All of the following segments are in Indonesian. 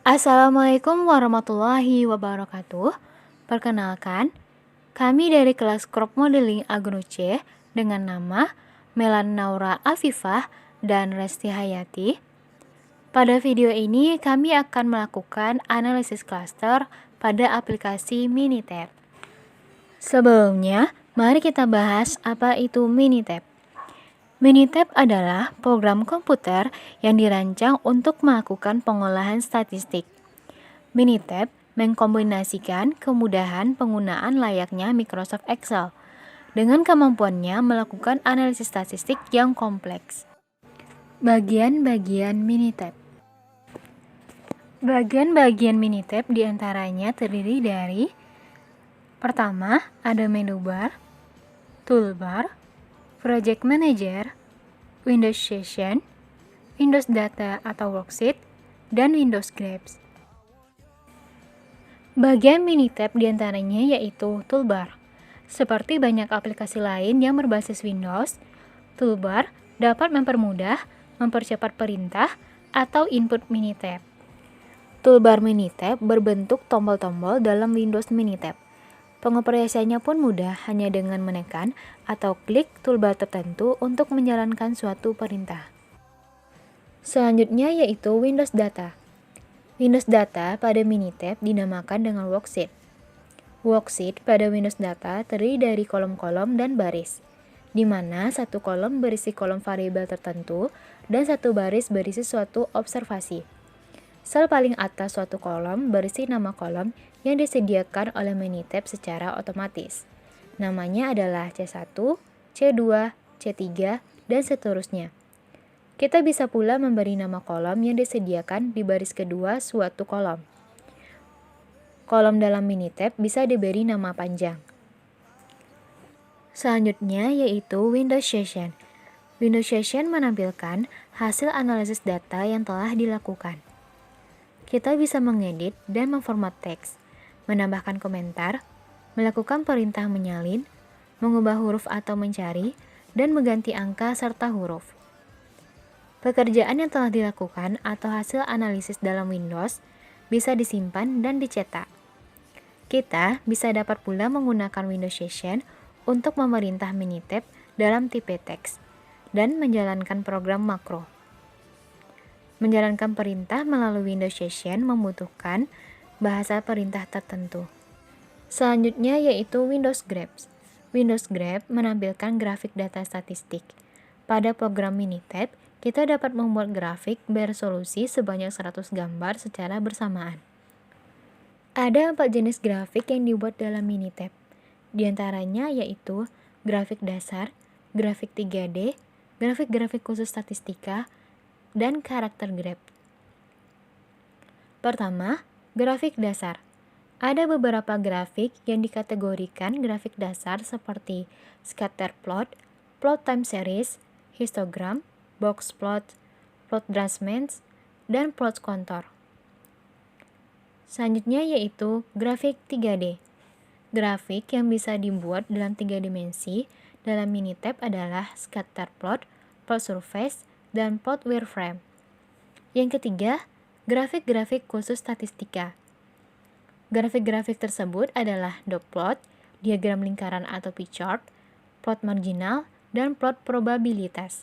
Assalamualaikum warahmatullahi wabarakatuh. Perkenalkan, kami dari kelas Crop Modeling Agro C dengan nama Melan Naura Afifah dan Resti Hayati. Pada video ini kami akan melakukan analisis klaster pada aplikasi Minitab. Sebelumnya, mari kita bahas apa itu Minitab. Minitab adalah program komputer yang dirancang untuk melakukan pengolahan statistik. Minitab mengkombinasikan kemudahan penggunaan layaknya Microsoft Excel dengan kemampuannya melakukan analisis statistik yang kompleks. Bagian-bagian Minitab. Bagian-bagian Minitab diantaranya terdiri dari: pertama, ada menu bar, toolbar, project manager, Windows Session, Windows Data atau Worksheet, dan Windows Graphics. Bagian Minitab diantaranya yaitu toolbar. Seperti banyak aplikasi lain yang berbasis Windows, toolbar dapat mempermudah, mempercepat perintah, atau input Minitab. Toolbar Minitab berbentuk tombol-tombol dalam Windows Minitab. Pengoperasiannya pun mudah, hanya dengan menekan atau klik toolbar tertentu untuk menjalankan suatu perintah. Selanjutnya yaitu Windows Data. Windows Data pada Minitab dinamakan dengan Worksheet. Worksheet pada Windows Data terdiri dari kolom-kolom dan baris, di mana satu kolom berisi kolom variabel tertentu dan satu baris berisi suatu observasi. Sel paling atas suatu kolom berisi nama kolom yang disediakan oleh Minitab secara otomatis. Namanya adalah C1, C2, C3, dan seterusnya. Kita bisa pula memberi nama kolom yang disediakan di baris kedua suatu kolom. Kolom dalam Minitab bisa diberi nama panjang. Selanjutnya yaitu Windows Session. Windows Session menampilkan hasil analisis data yang telah dilakukan. Kita bisa mengedit dan memformat teks, menambahkan komentar, melakukan perintah menyalin, mengubah huruf atau mencari, dan mengganti angka serta huruf. Pekerjaan yang telah dilakukan atau hasil analisis dalam Windows bisa disimpan dan dicetak. Kita bisa dapat pula menggunakan Windows Session untuk memerintah Minitab dalam tipe teks dan menjalankan program makro. Menjalankan perintah melalui Windows Session membutuhkan bahasa perintah tertentu. Selanjutnya yaitu Windows Graphics. Windows Graphics menampilkan grafik data statistik. Pada program Minitab, kita dapat membuat grafik beresolusi sebanyak 100 gambar secara bersamaan. Ada 4 jenis grafik yang dibuat dalam Minitab. Di antaranya yaitu grafik dasar, grafik 3D, grafik-grafik khusus statistika, dan karakter graph. Pertama, grafik dasar. Ada beberapa grafik yang dikategorikan grafik dasar seperti scatter plot, plot time series, histogram, box plot, plot adjustments, dan plot contour. Selanjutnya yaitu grafik 3D. Grafik yang bisa dibuat dalam 3 dimensi dalam Minitab adalah scatter plot, plot surface, dan plot wireframe. Yang ketiga, grafik-grafik khusus statistika. Grafik-grafik tersebut adalah dot plot, diagram lingkaran atau pie chart, plot marginal, dan plot probabilitas.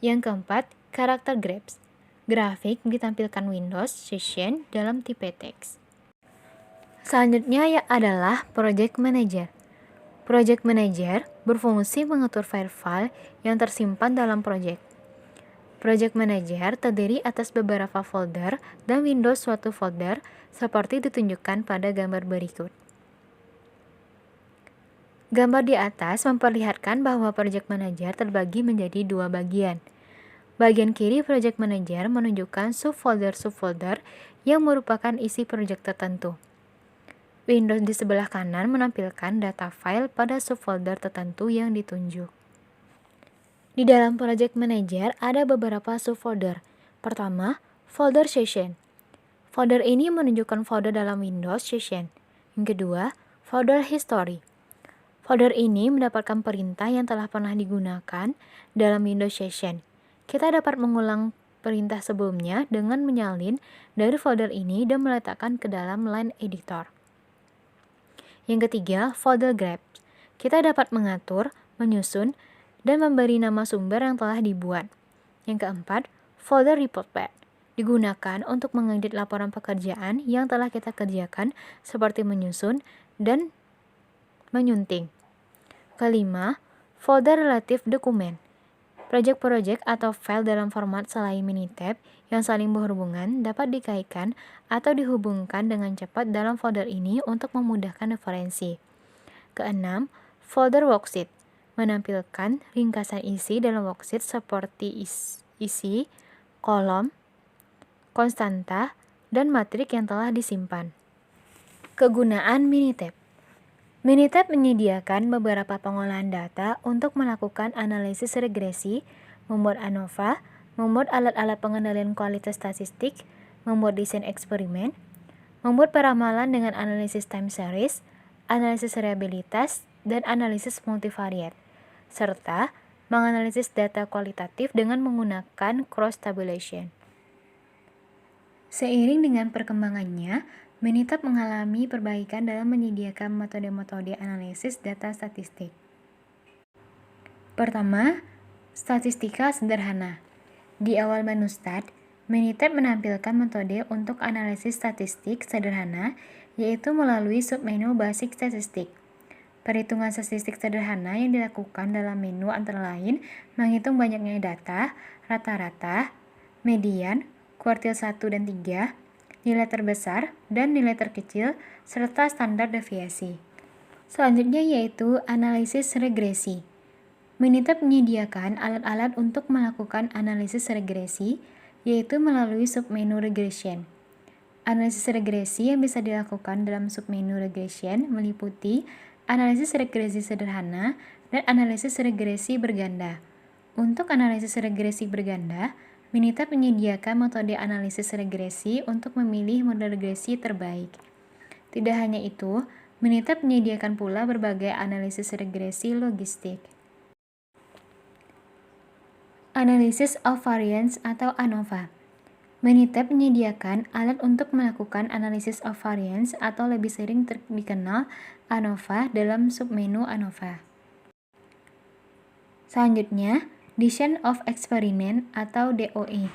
Yang keempat, karakter graphs. Grafik ditampilkan Windows Session dalam tipe teks. Selanjutnya adalah Project Manager. Project Manager berfungsi mengatur file-file yang tersimpan dalam project. Project Manager terdiri atas beberapa folder dan Windows suatu folder seperti ditunjukkan pada gambar berikut. Gambar di atas memperlihatkan bahwa Project Manager terbagi menjadi 2 bagian. Bagian kiri Project Manager menunjukkan subfolder-subfolder yang merupakan isi project tertentu. Windows di sebelah kanan menampilkan data file pada subfolder tertentu yang ditunjuk. Di dalam Project Manager ada beberapa subfolder. Pertama, folder Session. Folder ini menunjukkan folder dalam Windows Session. Yang kedua, folder History. Folder ini mendapatkan perintah yang telah pernah digunakan dalam Windows Session. Kita dapat mengulang perintah sebelumnya dengan menyalin dari folder ini dan meletakkan ke dalam line editor. Yang ketiga, folder grab. Kita dapat mengatur, menyusun, dan memberi nama sumber yang telah dibuat. Yang keempat, folder report pad. Digunakan untuk mengedit laporan pekerjaan yang telah kita kerjakan seperti menyusun dan menyunting. Kelima, folder relatif dokumen. Project-project atau file dalam format selain Minitab yang saling berhubungan dapat dikaitkan atau dihubungkan dengan cepat dalam folder ini untuk memudahkan referensi. Keenam, folder worksheet. Menampilkan ringkasan isi dalam worksheet seperti isi, kolom, konstanta, dan matrik yang telah disimpan. Kegunaan Minitab. Minitab menyediakan beberapa pengolahan data untuk melakukan analisis regresi, membuat ANOVA, membuat alat-alat pengendalian kualitas statistik, membuat desain eksperimen, membuat peramalan dengan analisis time series, analisis variabilitas, dan analisis multivariate, serta menganalisis data kualitatif dengan menggunakan cross tabulation. Seiring dengan perkembangannya, Minitab mengalami perbaikan dalam menyediakan metode-metode analisis data statistik. Pertama, statistika sederhana. Di awal menu Start, Minitab menampilkan metode untuk analisis statistik sederhana, yaitu melalui submenu Basic Statistik. Perhitungan statistik sederhana yang dilakukan dalam menu antara lain menghitung banyaknya data, rata-rata, median, kuartil 1 dan 3, nilai terbesar dan nilai terkecil, serta standar deviasi. Selanjutnya yaitu analisis regresi. Minitab menyediakan alat-alat untuk melakukan analisis regresi, yaitu melalui submenu regression. Analisis regresi yang bisa dilakukan dalam submenu regression meliputi analisis regresi sederhana dan analisis regresi berganda. Untuk analisis regresi berganda, Minitab menyediakan metode analisis regresi untuk memilih model regresi terbaik. Tidak hanya itu, Minitab menyediakan pula berbagai analisis regresi logistik. Analisis of variance atau ANOVA. Minitab menyediakan alat untuk melakukan analisis of variance atau lebih sering dikenal ANOVA dalam submenu ANOVA. Selanjutnya, Design of Experiment atau DOE.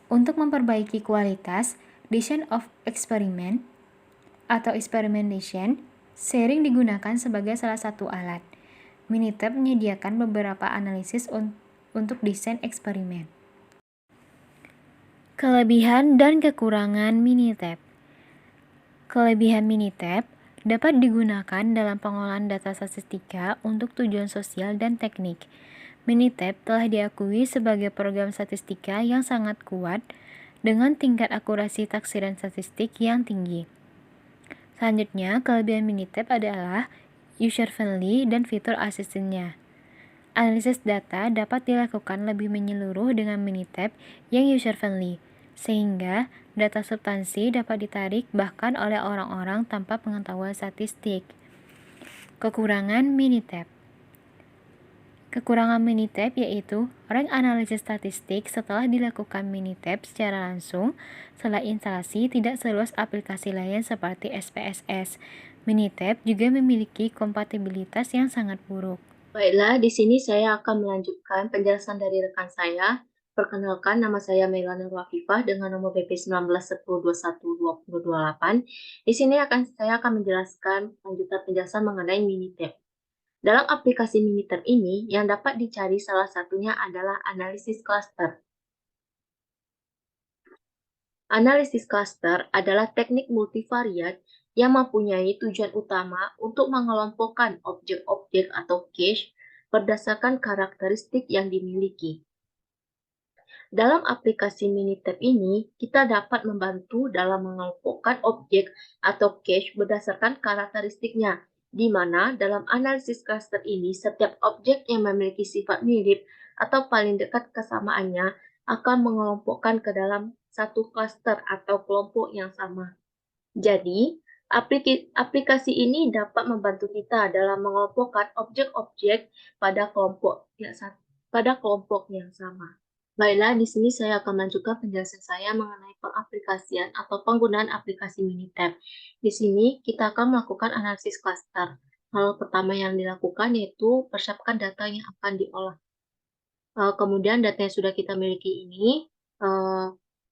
Untuk memperbaiki kualitas, Design of Experiment atau Experimentation sering digunakan sebagai salah satu alat. Minitab menyediakan beberapa analisis untuk desain eksperimen. Kelebihan dan kekurangan Minitab. Kelebihan Minitab dapat digunakan dalam pengolahan data statistika untuk tujuan sosial dan teknik. Minitab telah diakui sebagai program statistika yang sangat kuat dengan tingkat akurasi taksiran statistik yang tinggi. Selanjutnya, kelebihan Minitab adalah user-friendly dan fitur asistennya. Analisis data dapat dilakukan lebih menyeluruh dengan Minitab yang user-friendly, sehingga data substansi dapat ditarik bahkan oleh orang-orang tanpa pengetahuan statistik. Kekurangan Minitab. Kekurangan Minitab yaitu rank analisis statistik setelah dilakukan Minitab secara langsung setelah instalasi tidak seluas aplikasi lain seperti SPSS. Minitab juga memiliki kompatibilitas yang sangat buruk. Baiklah, di sini saya akan melanjutkan penjelasan dari rekan saya. Perkenalkan, nama saya Melana Wafifah dengan nomor BP 1910212028. Di sini saya akan menjelaskan lanjutan penjelasan mengenai Minitab. Dalam aplikasi Minitab ini, yang dapat dicari salah satunya adalah analisis cluster. Analisis cluster adalah teknik multivariat yang mempunyai tujuan utama untuk mengelompokkan objek-objek atau cache berdasarkan karakteristik yang dimiliki. Dalam aplikasi Minitab ini, kita dapat membantu dalam mengelompokkan objek atau cache berdasarkan karakteristiknya, di mana dalam analisis cluster ini setiap objek yang memiliki sifat mirip atau paling dekat kesamaannya akan mengelompokkan ke dalam satu cluster atau kelompok yang sama. Jadi, aplikasi ini dapat membantu kita dalam mengelompokkan objek-objek pada kelompok yang sama. Baiklah, di sini saya akan melanjutkan penjelasan saya mengenai pengaplikasian atau penggunaan aplikasi Minitab. Di sini kita akan melakukan analisis klaster. Hal pertama yang dilakukan yaitu persiapkan data yang akan diolah. Kemudian data yang sudah kita miliki ini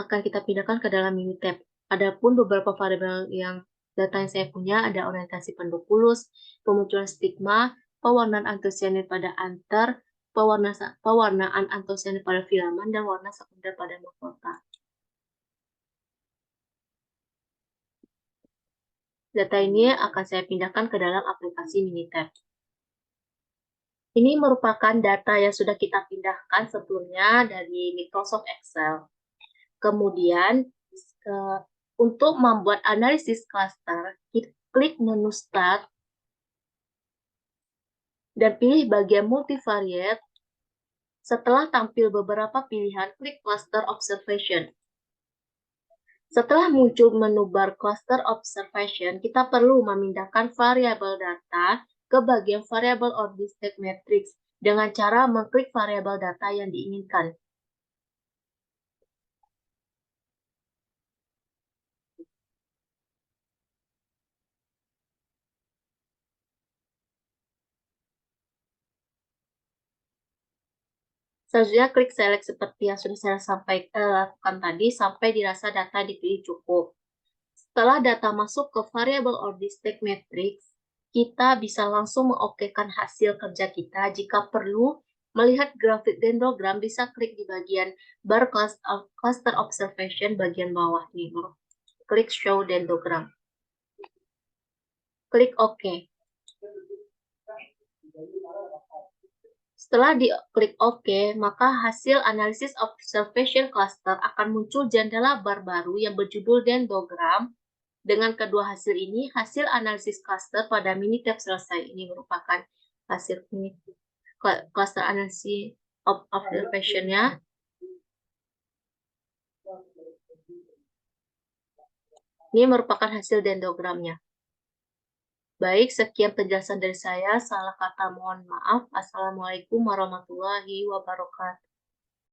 akan kita pindahkan ke dalam Minitab. Adapun beberapa variabel yang data yang saya punya ada orientasi pendokulus, pemunculan stigma, pewarnaan antosianin pada antar, pewarnaan antosianin pada filamen, dan warna sekunder pada mahkota. Data ini akan saya pindahkan ke dalam aplikasi Minitab. Ini merupakan data yang sudah kita pindahkan sebelumnya dari Microsoft Excel. Kemudian, untuk membuat analisis cluster, kita klik menu Start dan pilih bagian Multivariate. Setelah tampil beberapa pilihan, klik Cluster Observation. Setelah muncul menu bar Cluster Observation, kita perlu memindahkan variabel data ke bagian variabel Ordistate Matrix dengan cara mengklik variabel data yang diinginkan. Selanjutnya klik select seperti yang sudah saya lakukan tadi sampai dirasa data dipilih cukup. Setelah data masuk ke variabel Ordistate Matrix, kita bisa langsung mengokekan hasil kerja kita. Jika perlu melihat grafik dendrogram, bisa klik di bagian bar Cluster Observation bagian bawah nih. Klik Show Dendrogram. Klik OK. Setelah diklik OK, maka hasil analisis observation cluster akan muncul jendela bar baru yang berjudul dendrogram. Dengan kedua hasil ini, hasil analisis cluster pada Minitab selesai. Ini merupakan hasil cluster analisis observation-nya. Ini merupakan hasil dendrogramnya. Baik, sekian penjelasan dari saya. Salah kata mohon maaf. Assalamualaikum warahmatullahi wabarakatuh.